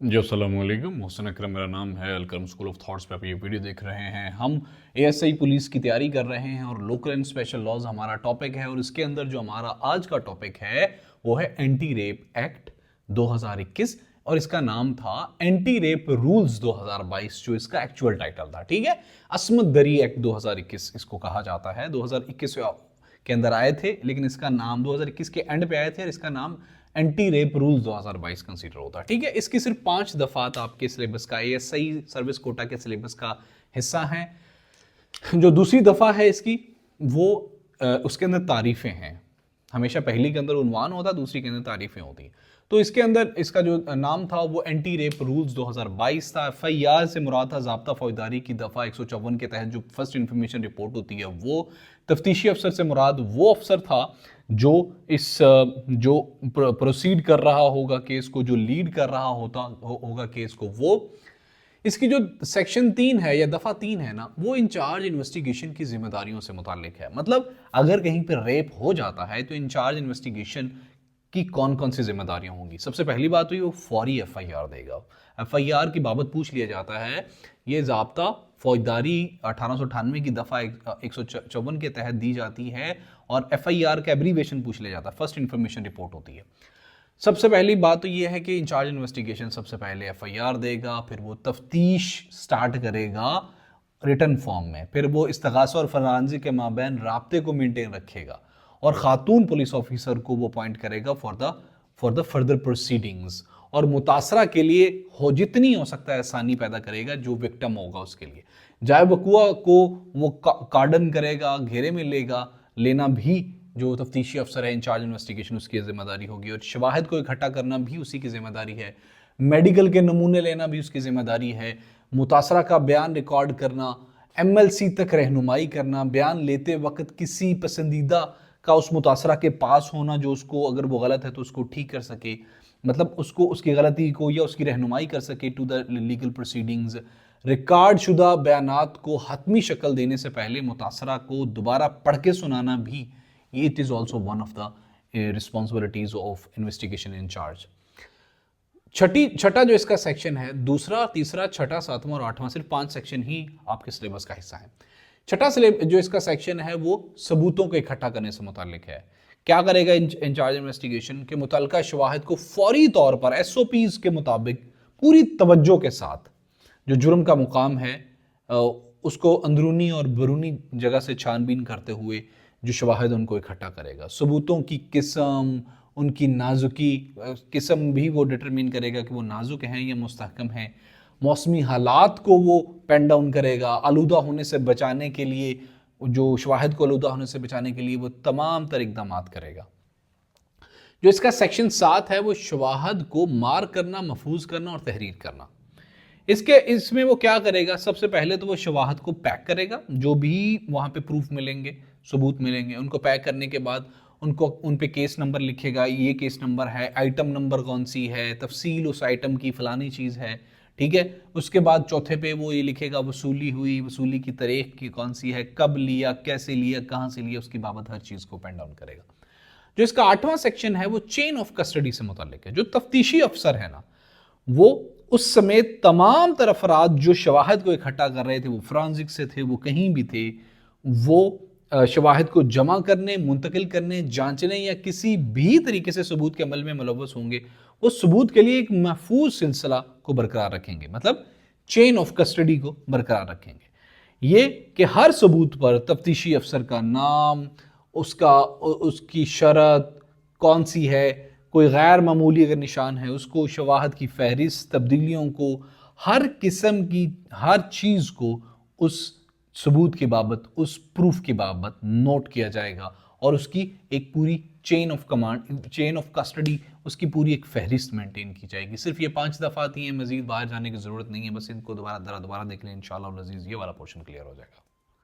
जी अस्सलामुअलैकुम, मोहसिन अकरम मेरा नाम है। अलकरम स्कूल ऑफ थॉट्स पे आप ये वीडियो देख रहे हैं। हम एएसआई पुलिस की तैयारी कर रहे हैं और लोकल एंड स्पेशल लॉज हमारा टॉपिक है। और इसके अंदर जो हमारा आज का टॉपिक है वो है एंटी रेप एक्ट 2021 और इसका नाम था एंटी रेप रूल्स 2022, जो इसका एक्चुअल टाइटल था। ठीक है, असमत दरी एक्ट 2021 इसको कहा जाता है। 2021 के अंदर आए थे, लेकिन इसका नाम 2021 के एंड पे आए थे और इसका नाम एंटी रेप रूल्स 2022 कंसीडर होता है। ठीक है, इसकी सिर्फ 5 दफात आपके सिलेबस का, एएसआई सर्विस कोटा के सिलेबस का हिस्सा है। जो दूसरी दफा है इसकी वो उसके अंदर तारीफें हैं। हमेशा पहली के अंदर उन्वान होता, दूसरी के अंदर तारीफें होती। तो इसके अंदर इसका जो नाम था वो एंटी रेप रूल्स 2022 था। एफआईआर से मुराद था ज़ाब्ता फौजदारी की दफ़ा 154 के तहत जो फर्स्ट इंफॉर्मेशन रिपोर्ट होती है वो। तफ्तीशी अफसर से मुराद वो अफसर था जो जो प्रोसीड कर रहा होगा केस को, जो लीड कर रहा होगा केस को वो। इसकी जो सेक्शन 3 है या दफा 3 है ना, वो इंचार्ज इन्वेस्टिगेशन की जिम्मेदारियों से मुताल्लिक है। मतलब अगर कहीं पर रेप हो जाता है तो इंचार्ज इन्वेस्टिगेशन की कौन कौन सी जिम्मेदारियां होंगी। सबसे पहली बात हुई वो फौरी एफआईआर देगा। एफआईआर की बाबत पूछ लिया जाता है। ये ज़ाब्ता फौजदारी 1898 की दफ़ा 154 के तहत दी जाती है और एफआईआर का एब्रीवेशन पूछ लिया जाता है, फर्स्ट इंफॉर्मेशन रिपोर्ट होती है। सबसे पहली बात तो ये है कि इंचार्ज इन्वेस्टिगेशन सबसे पहले एफआईआर देगा, फिर वो तफ्तीश स्टार्ट करेगा रिटर्न फॉर्म में, फिर वो इस्तगासा और फरांजिक के माबैन राब्ते को मेंटेन रखेगा और खातून पुलिस ऑफिसर को वो अपॉइंट करेगा फॉर द फर्दर प्रोसीडिंग्स, और मुतासरा के लिए हो जितनी हो सकता है आसानी पैदा करेगा जो विक्टिम होगा उसके लिए। जाए वकुआ को वो कार्डन करेगा, घेरे में लेना भी जो तफ्तीशी अफसर है इंचार्ज इन्वेस्टिगेशन उसकी जिम्मेदारी होगी, और शवाहिद को इकट्ठा करना भी उसी की जिम्मेदारी है, मेडिकल के नमूने लेना भी उसकी जिम्मेदारी है, मुतासरा का बयान रिकॉर्ड करना, एमएलसी तक रहनुमाई करना, बयान लेते वक्त किसी पसंदीदा का उस मुतासरा के पास होना जो उसको, अगर वो गलत है तो उसको ठीक कर सके, मतलब उसको उसकी गलती को या उसकी रहनुमाई कर सके to the legal proceedings. Record शुदा बयानात को हतमी शक्ल देने से पहले मुतासरा को दोबारा पढ़ के सुनाना भी, it is also one of the responsibilities of investigation incharge. छठा जो इसका सेक्शन है, दूसरा, तीसरा, छठा, सातवां और आठवां, सिर्फ 5 सेक्शन ही आपके सिलेबस का हिस्सा है। छठा जो इसका सेक्शन है वो सबूतों को इकट्ठा करने से मुतालिक है। क्या करेगा इंचार्ज इन्वेस्टिगेशन के मुतल्लिका शवाहिद को फौरी तौर पर एसओपीज के मुताबिक पूरी तवज्जो के साथ जो जुर्म का मुकाम है उसको अंदरूनी और बैरूनी जगह से छानबीन करते हुए जो शवाहिद उनको इकट्ठा करेगा। सबूतों की किस्म, उनकी नाजुकी किस्म भी वो डिटरमिन करेगा कि वो नाजुक हैं या मुस्तहकम हैं। मौसमी हालात को वो पेन डाउन करेगा। आलूदा होने से बचाने के लिए, जो शवाहिद को आलूदा होने से बचाने के लिए वो तमाम तर इक़दामात करेगा। जो इसका सेक्शन 7 है वो शवाहिद को मार करना, महफूज करना और तहरीर करना। इसमें वो क्या करेगा, सबसे पहले तो वो शवाहिद को पैक करेगा, जो भी वहाँ पे प्रूफ मिलेंगे, सबूत मिलेंगे, उनको पैक करने के बाद उन पे केस नंबर लिखेगा, ये केस नंबर है, आइटम नंबर कौन सी है, तफसील उस आइटम की फलानी चीज़ है। ठीक है, उसके बाद चौथे पे वो ये लिखेगा वसूली हुई, वसूली की तारीख की कौन सी है, कब लिया, कैसे लिया, कहाँ से लिया, उसकी बाबत हर चीज़ को पेन डाउन करेगा। जो इसका 8वां सेक्शन है वो चेन ऑफ कस्टडी से मुताल्लिक है। जो तफ्तीशी अफसर है ना, वो उस समेत तमाम तर अफराद जो शवाहिद को इकट्ठा कर रहे थे, वो फ्रांसिक से थे, वो कहीं भी थे, वो शवाहिद को जमा करने, मुंतकिल करने, जांचने या किसी भी तरीके से सबूत के अमल में मुलव्वस होंगे, वो सबूत के लिए एक महफूज सिलसिला को बरकरार रखेंगे, मतलब चेन ऑफ कस्टडी को बरकरार रखेंगे। ये कि हर सबूत पर तफ्तीशी अफसर का नाम, उसकी शरत कौन सी है, कोई गैर मामूली अगर निशान है उसको, शवाहिद की फहरिस्त, तब्दीलियों को, हर किस्म की हर चीज़ को उस सबूत की बाबत, उस प्रूफ की बाबत नोट किया जाएगा और उसकी एक पूरी चेन ऑफ कस्टडी, उसकी पूरी एक फहरिस्त मेंटेन की जाएगी। सिर्फ ये 5 दफ़ात ही हैं, मजीद बाहर जाने की ज़रूरत नहीं है, बस इनको दोबारा देख लें, इंशाअल्लाह अज़ीज़ ये वाला पोर्शन क्लियर हो जाएगा।